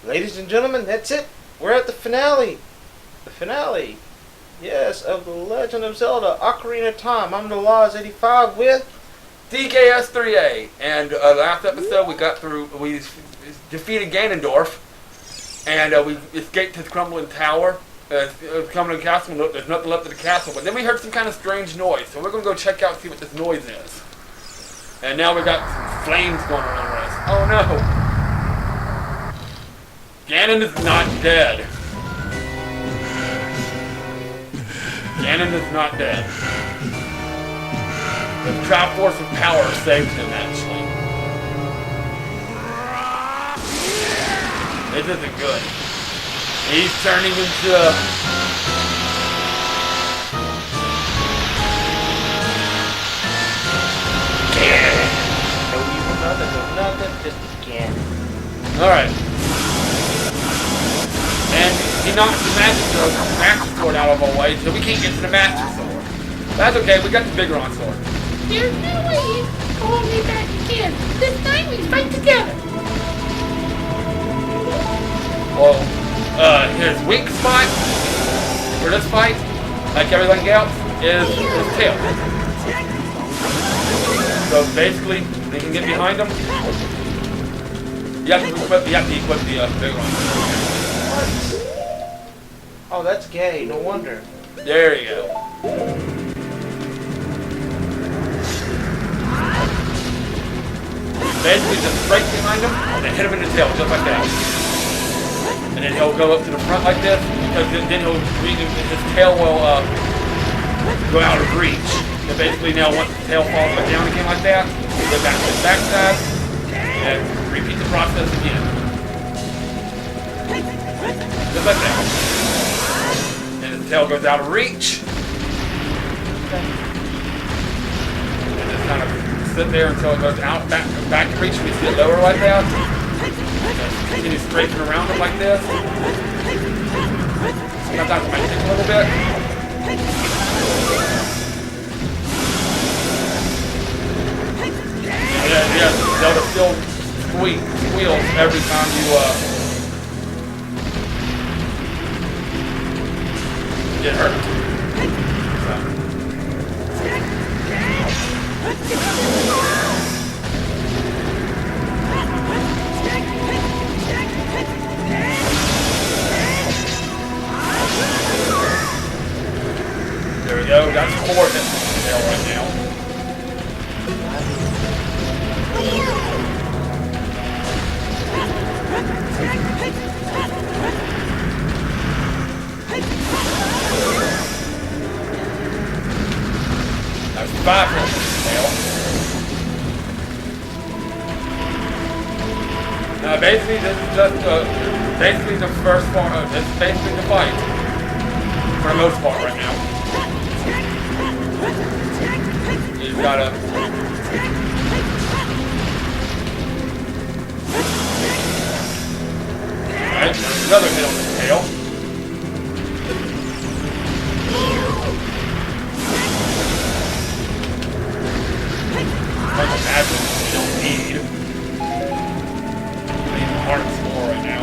Ladies and gentlemen, that's it. We're at the finale. The finale. Yes, of The Legend of Zelda, Ocarina of Time. I'm TheLoZ85 with... DKS3A. And last episode we defeated Ganondorf. And we escaped his crumbling tower. Crumbling castle. There's nothing left of the castle. But then we heard some kind of strange noise. So we're going to go check out and see what this noise is. And now we got some flames going around us. Oh no. Ganon is not dead. Ganon is not dead. The Triforce of Power saved him, actually. This isn't good. He's turning into... No nothing, just Ganon. Alright. And he knocks the Master Sword out of our way, so we can't get to the Master Sword. That's okay, we got the bigger on sword. There's no way he's pulling me back again. This time we fight together. Well, his weak spot for this fight, like everything else, is his tail. So basically, they can get behind him. You have to equip the bigger one. Oh, that's gay. No wonder. There you go. Basically, just straight behind him, and then hit him in the tail, just like that. And then he'll go up to the front like this, because then his tail will go out of reach. So basically, now once the tail falls back down again like that, go back to the backside, and repeat the process again. Just like that. And his tail goes out of reach. And just kind of sit there until it goes out, back to reach, and we see it lower like that. Just continue scraping around it like this. Sometimes it might take a little bit. Yeah, Zelda still squeals every time you get hurt. There we go. That's 4 hits on the tail right now. That's 5 hits on the tail. Now basically this is just basically the first part. This is basically the fight for the most part right now. You just gotta. Alright, there's another hit on the tail. Like a magic we don't need. We need hearts more right now.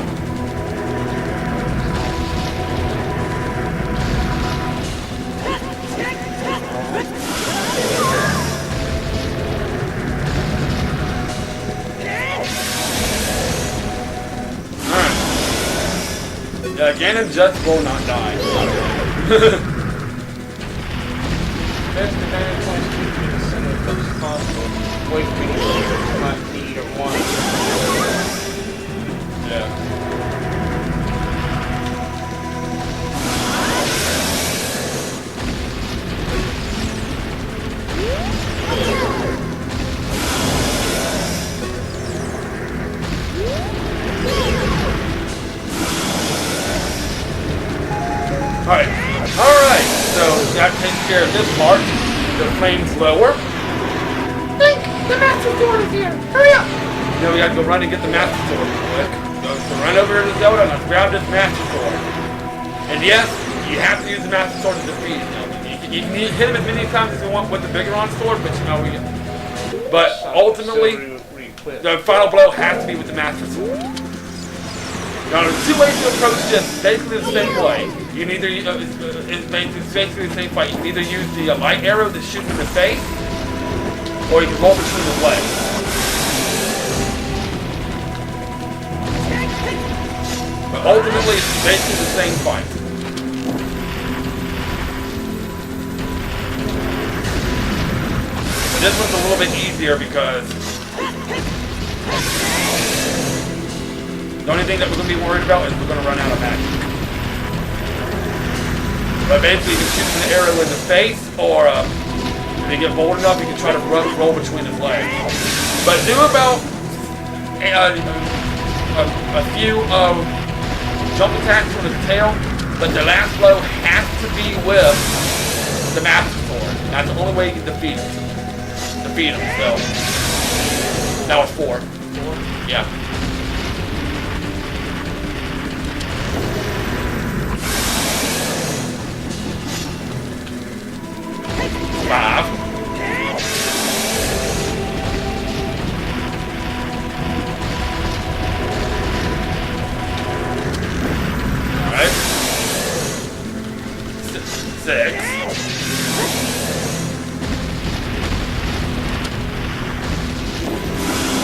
Yeah, Ganon just will not die. Best advantage points to be the center as close as possible. Wait for me to might need or want. Yeah. Alright, so that takes care of this part. The flame's lower. Link, the Master Sword is here. Hurry up. Now we gotta go run and get the Master Sword real quick. So run over to Zelda and let's grab this Master Sword. And yes, you have to use the Master Sword to defeat him. You can hit him as many times as you want with the bigger on sword, but ultimately, the final blow has to be with the Master Sword. Now, there's two ways to approach this. Basically the same way. You can either it's basically the same fight. You can either use the light arrow to shoot in the face, or you can roll between the legs. But ultimately, it's basically the same fight. But this one's a little bit easier because the only thing that we're going to be worried about is we're going to run out of magic. But basically, you can shoot an arrow in the face, or if you get bold enough, you can try to roll between his legs. But do about a few jump attacks from his tail, but the last blow has to be with the Master Sword. That's the only way you can defeat him. So that was 4. Yeah. 5. Alright. 6.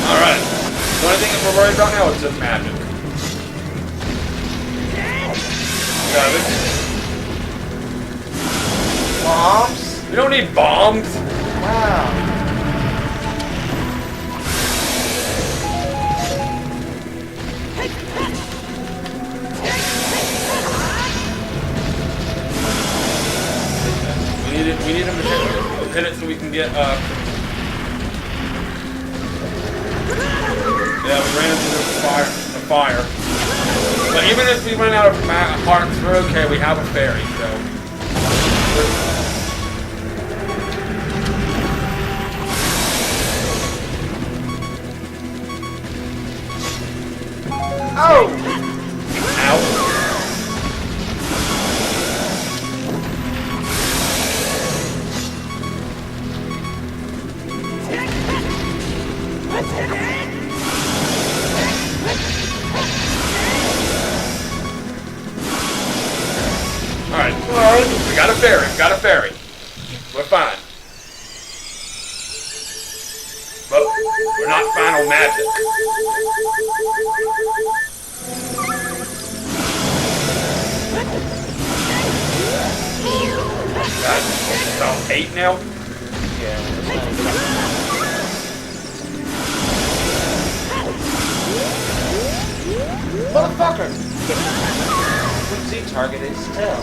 Alright. The only thing that we're worried about now is just magic. 7. Bombs? We don't need bombs. Wow. We need him to hit it so we can get yeah, we ran into the fire. But even if we run out of hearts, we're okay. We have a fairy, so. Oh! Ow. Alright, we got a fairy, We're fine. But we're not fine on magic. That's about 8 now? Yeah. Motherfucker! What's he targeted still?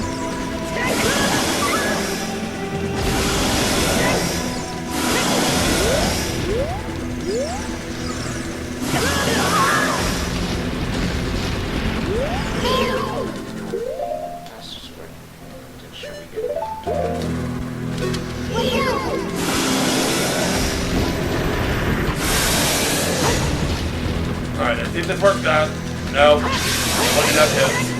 Alright, let's see if this works out. No. Wasn't enough hits.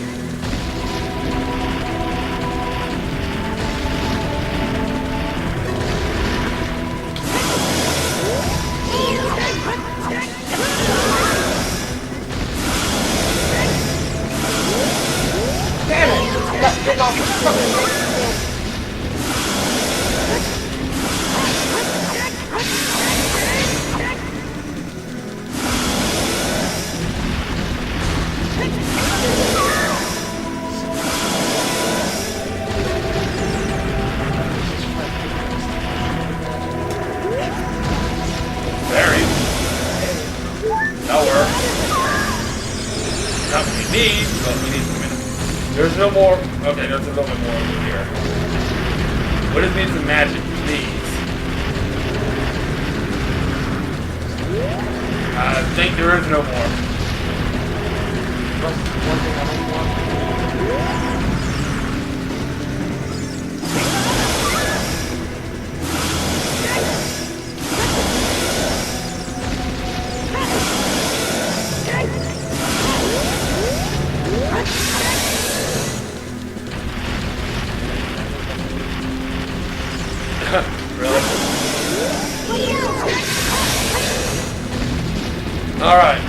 There's no more. Okay, there's a little bit more over here. What does mean some magic? Please. I think there is no more. Really? Alright.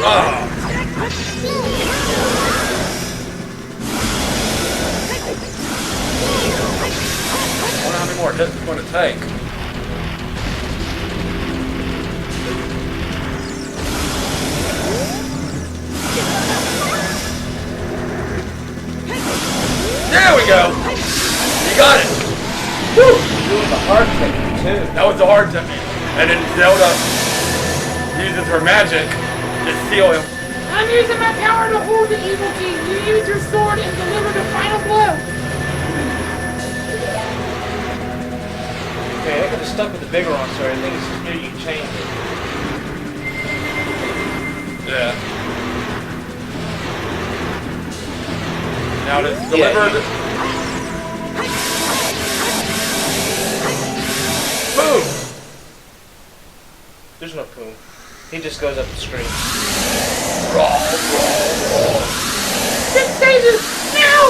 I wonder how many more hits it's going to take. There we go! You got it! Woo! Doing the hard technique too. That was the hard technique. And then Zelda uses her magic to seal him. I'm using my power to hold the evil king. You use your sword and deliver the final blow. Okay, I could have stuck with the bigger one, so I think it's here you change it. Yeah. Now it's delivered. Boom! There's no boom. He just goes up the screen. Roll. 6 stages now.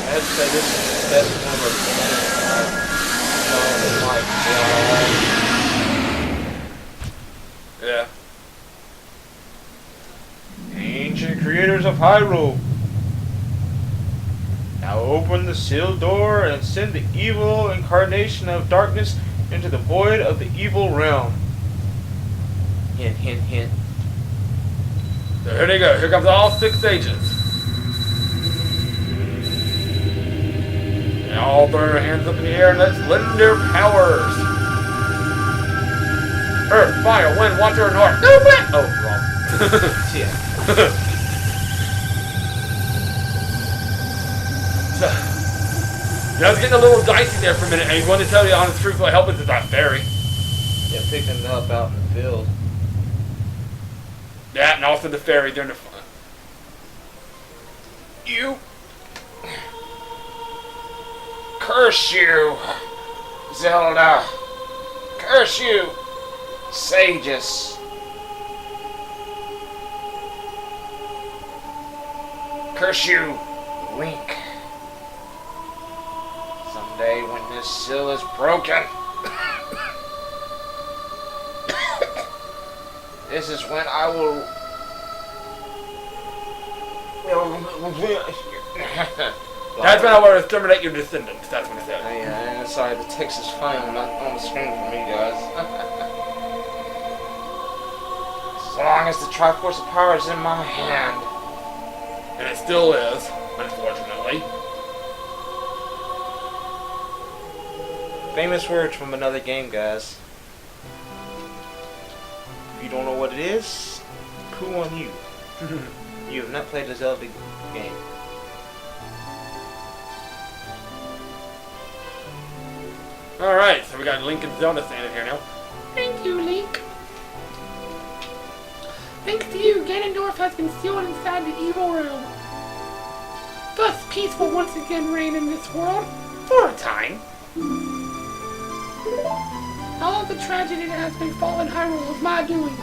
I have to say this is the best form of Yeah. Ancient creators of Hyrule. Now open the sealed door and send the evil incarnation of darkness into the void of the evil realm. Hint, hint, hint. So here they go. Here comes all 6 stages. And all throw their hands up in the air and let's lend their powers. Earth, fire, wind, water, and heart. No way. Oh, wrong. Yeah. So, yeah, I was getting a little dicey there for a minute, and he wanted to tell you the honest truth what help is that fairy. Yeah, pick them up out in the field. Yeah, and also the fairy during the fun. You. Curse you, Zelda. Curse you, sages. Curse you, Link. Someday when this seal is broken, this is when I will. That's when I want to exterminate your descendants. That's what it said. Yeah, sorry, the text is funny on the screen for me, guys. As long as the Triforce of Power is in my hand. And it still is, unfortunately. Famous words from another game, guys. If you don't know what it is, poo on you. You have not played a Zelda game. Alright, so we got Link and Zelda standing here now. Thank you, Link. Thanks to you, Ganondorf has been sealed inside the evil realm. Thus, peace will once again reign in this world, for a time. All of the tragedy that has befallen Hyrule was my doing.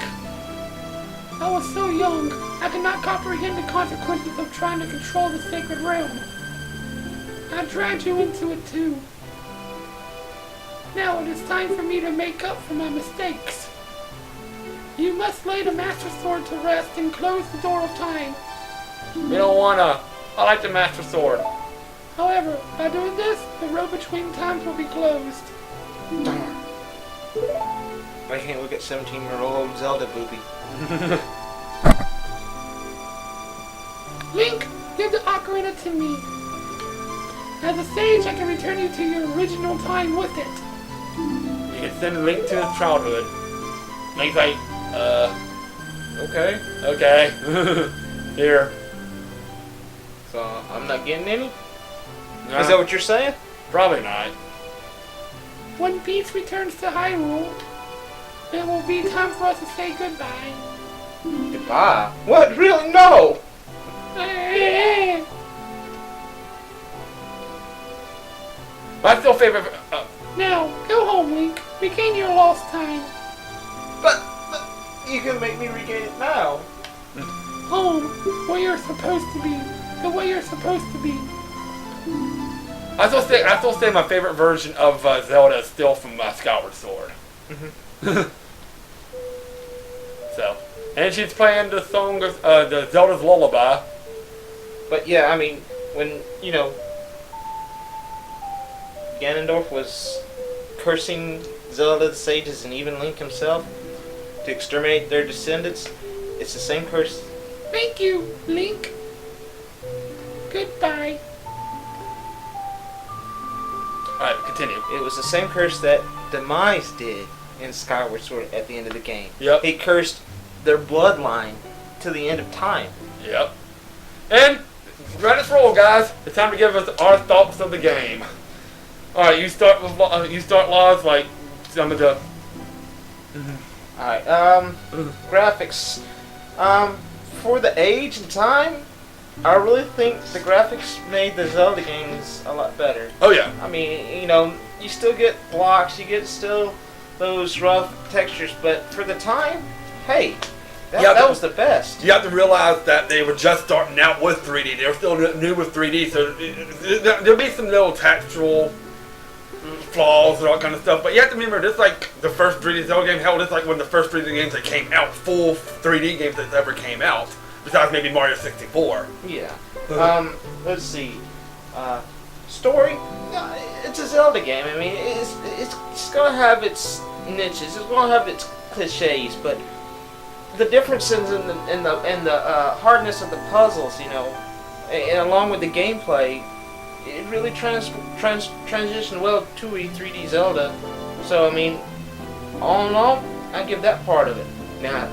I was so young, I could not comprehend the consequences of trying to control the sacred realm. I dragged you into it too. Now it is time for me to make up for my mistakes. You must lay the Master Sword to rest and close the door of time. We don't wanna. I like the Master Sword. However, by doing this, the road between times will be closed. Darn. I can't look at 17-year-old Zelda booby. Link, give the Ocarina to me. As a sage, I can return you to your original time with it. You can send Link to his childhood. Link's like, Okay. okay. Here. So, I'm not getting any? No, Is that what you're saying? probably not. When peace returns to Hyrule, it will be time for us to say goodbye. Goodbye. What? Really? No! My still favorite. Now, go home, Link. Regain your lost time. But you can make me regain it now. Home, where you're supposed to be. The way you're supposed to be. I still say my favorite version of Zelda is still from Skyward Sword. Mm-hmm. So, And she's playing the song, the Zelda's Lullaby. But yeah, I mean, when, Ganondorf was cursing Zelda, the sages, and even Link himself to exterminate their descendants, it's the same curse. Thank you, Link. Goodbye. Alright, continue. It was the same curse that Demise did in Skyward Sword at the end of the game. Yep. He cursed their bloodline to the end of time. Yep. And credits roll, guys. It's time to give us our thoughts of the game. All right, you start with LoZ, like some of the. Alright, graphics. For the age and time, I really think the graphics made the Zelda games a lot better. Oh yeah. I mean, you still get blocks, you get still those rough textures, but for the time, hey, that was the best. You have to realize that they were just starting out with 3D. They were still new with 3D, so there'll be some little textural flaws and all kind of stuff. But you have to remember, this is like the first 3D Zelda game. Hell, this is like one of the first 3D games that came out, full 3D games that ever came out. Besides maybe Mario 64. Yeah. Let's see. Story. It's a Zelda game. I mean, it's gonna have its niches. It's gonna have its cliches, but the differences in the hardness of the puzzles, and along with the gameplay, it really transitioned well to a 3D Zelda. So I mean, all in all, I give that part of it. Now,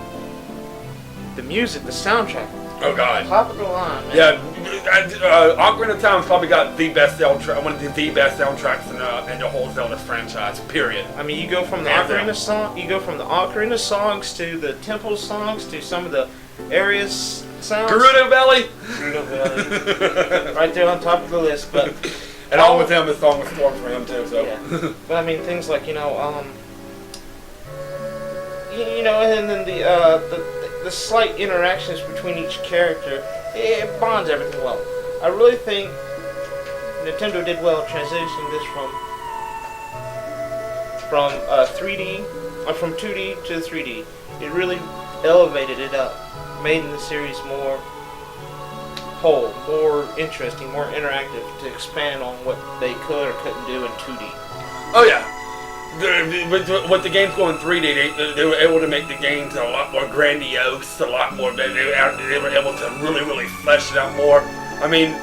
the music, the soundtrack. Oh god. Top of the line, man. Yeah, Ocarina of Time's probably got the best soundtrack, one of the best soundtracks in the whole Zelda franchise. Period. I mean, you go from the Ocarina songs to the temple songs to some of the areas sounds. Gerudo Valley. Gerudo Valley, right there on top of the list. But and all with him, the song was formed for him too. So. Yeah. But I mean, things like and then the slight interactions between each character, it bonds everything well. I really think Nintendo did well transitioning this from 3D, or from 2D to 3D. It really elevated it up, made the series more whole, more interesting, more interactive, to expand on what they could or couldn't do in 2D. Oh yeah. With the games going 3D, they were able to make the games a lot more grandiose, a lot more. They were able to really flesh it out more. I mean,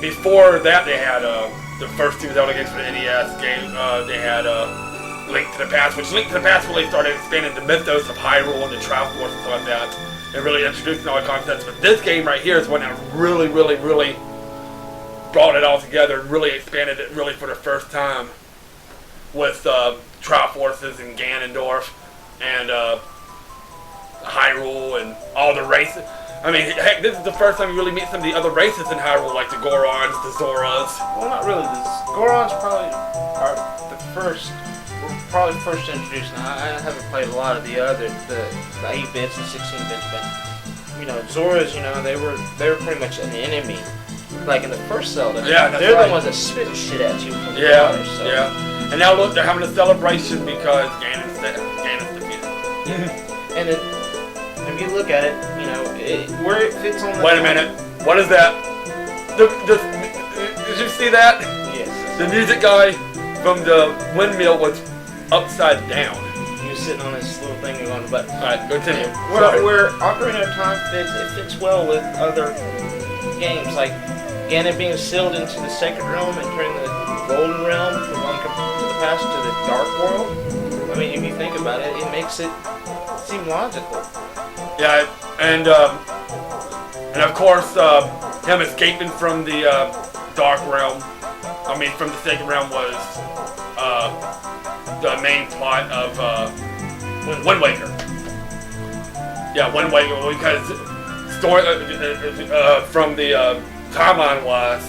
before that they had the first two Zelda games for the NES game. They had Link to the Past, which Link to the Past really started expanding the mythos of Hyrule and the Triforce and stuff like that, and really introducing all the concepts. But this game right here is one that really brought it all together and really expanded it really for the first time. With Triforces and Ganondorf and Hyrule and all the races. I mean, heck, this is the first time you really meet some of the other races in Hyrule, like the Gorons, the Zoras. Well, not really. The Gorons probably are first introduced. Now, I haven't played a lot of the other, the 8-bits and 16-bits, but Zoras, they were pretty much an enemy. Like in the first Zelda. Yeah, that's they're right. the ones that spit shit at you from the water. So. Yeah. And now look, they're having a celebration because Ganon's defeated. And if you look at it, where it fits on the... Wait a minute. What is that? Did you see that? Yes. The music guy from the windmill was upside down. He was sitting on this little thing going, but... Alright, continue. Where Ocarina of Time fits, it fits well with other games, like Ganon being sealed into the Sacred Realm, entering the Golden Realm, from Welcome to the Past to the Dark World. I mean, if you think about it, it makes it seem logical. Yeah, and of course, him escaping from the Dark Realm, from the Sacred Realm was the main plot of Wind Waker. Yeah, Wind Waker, because story from the timeline-wise,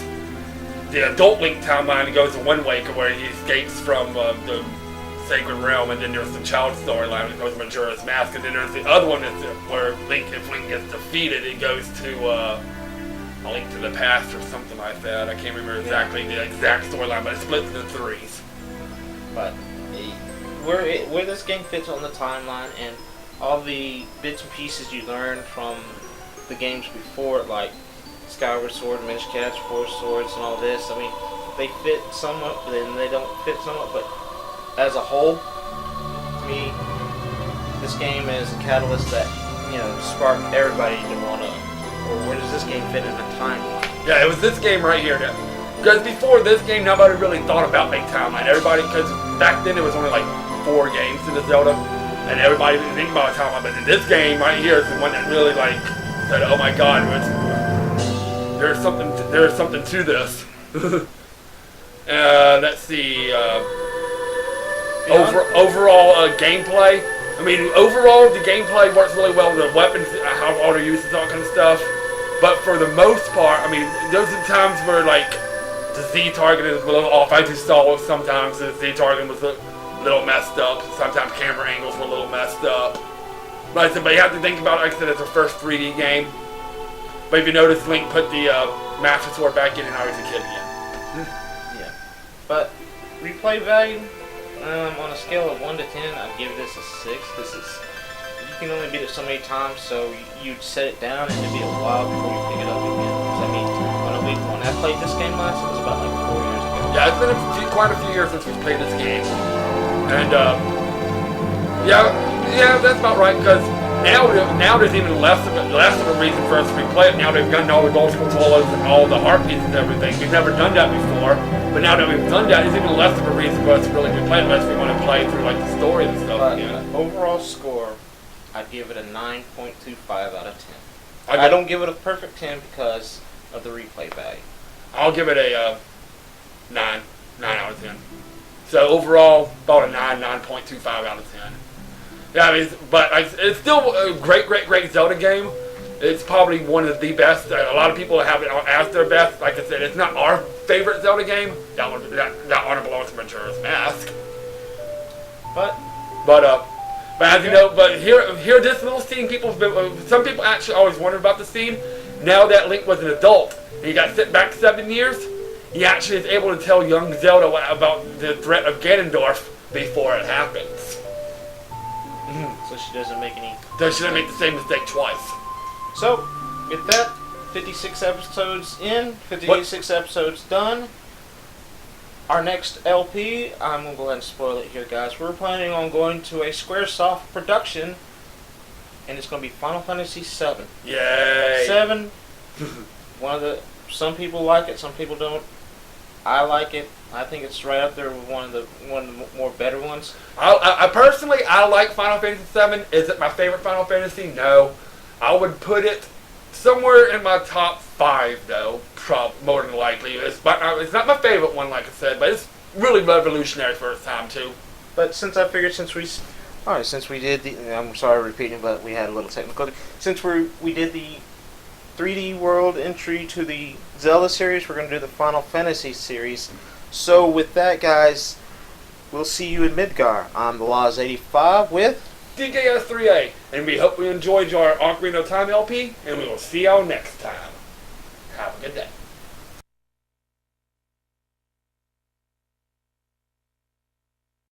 the adult Link timeline goes to Wind Waker, where he escapes from the Sacred Realm, and then there's the child storyline that goes to Majora's Mask, and then there's the other one that's where if Link gets defeated, it goes to A Link to the Past or something like that. I can't remember exactly the exact storyline, but it splits into threes. But where this game fits on the timeline, and all the bits and pieces you learned from the games before, like Skyward Sword, Minish Cats, Four Swords, and all this. I mean, they fit somewhat, but then they don't fit somewhat. But as a whole, to me, this game is a catalyst that sparked everybody to want to. Or where does this game fit in the timeline? Yeah, it was this game right here. Because before this game, nobody really thought about a timeline. Everybody, because back then it was only like 4 games in the Zelda, and everybody didn't think about a timeline. But in this game right here is the one that really like said, "Oh my God, there's something to this." Let's see. Overall gameplay. I mean, overall the gameplay works really well. The weapons, how auto use and all kind of stuff. But for the most part, I mean, those are times where like the Z targeting is a little off. I just saw sometimes the Z targeting was a little messed up. Sometimes camera angles were a little messed up. But you have to think about it, like I said, it's a first 3D game. But if you notice, Link put the Master Sword back in and now he's a kid again. Yeah. But replay value, on a scale of 1 to 10, I'd give this a 6. You can only beat it so many times, so you'd set it down and it'd be a while before you pick it up again. So, I mean, when I played this game last, it was about like 4 years ago. Yeah, it's been quite a few years since we played this game. And, yeah, that's about right, because now there's even less of a reason for us to replay it. Now they've gotten all the gold controllers and all the heartbeats and everything. We've never done that before, but now that we've done that, it's even less of a reason for us to really replay it unless we want to play through like the story and stuff But again. overall score, I'd give it a 9.25 out of 10. I don't give it a perfect 10 because of the replay value. I'll give it a 9 out of 10. So overall, about a 9.25 out of 10. Yeah, I mean, but it's still a great Zelda game. It's probably one of the best. A lot of people have it as their best. Like I said, it's not our favorite Zelda game. That honor belongs to Majora's Mask. But as you know, but here this little scene, some people actually always wondered about the scene. Now that Link was an adult and he got sent back 7 years, he actually is able to tell young Zelda about the threat of Ganondorf before it happens. So she doesn't make any... So she doesn't make the same mistake twice. So, with that, 56 episodes in, 56 episodes done. Our next LP, I'm going to go ahead and spoil it here, guys. We're planning on going to a Squaresoft production, and it's going to be Final Fantasy VII. Yay! 7, some people like it, some people don't. I like it. I think it's right up there with one of the more better ones. I personally like Final Fantasy VII. Is it my favorite Final Fantasy? No. I would put it somewhere in my top 5, though. More than likely. It's not my favorite one, like I said, but it's really revolutionary for its time too. But since we did the, I'm sorry repeating, but we had a little technical. Since we did the 3D World entry to the Zelda series, we're going to do the Final Fantasy series. So with that, guys, we'll see you in Midgar. I'm TheLoZ85 with DKS3A, and we hope you enjoyed our Ocarina of Time LP, and we will see y'all next time. Have a good day.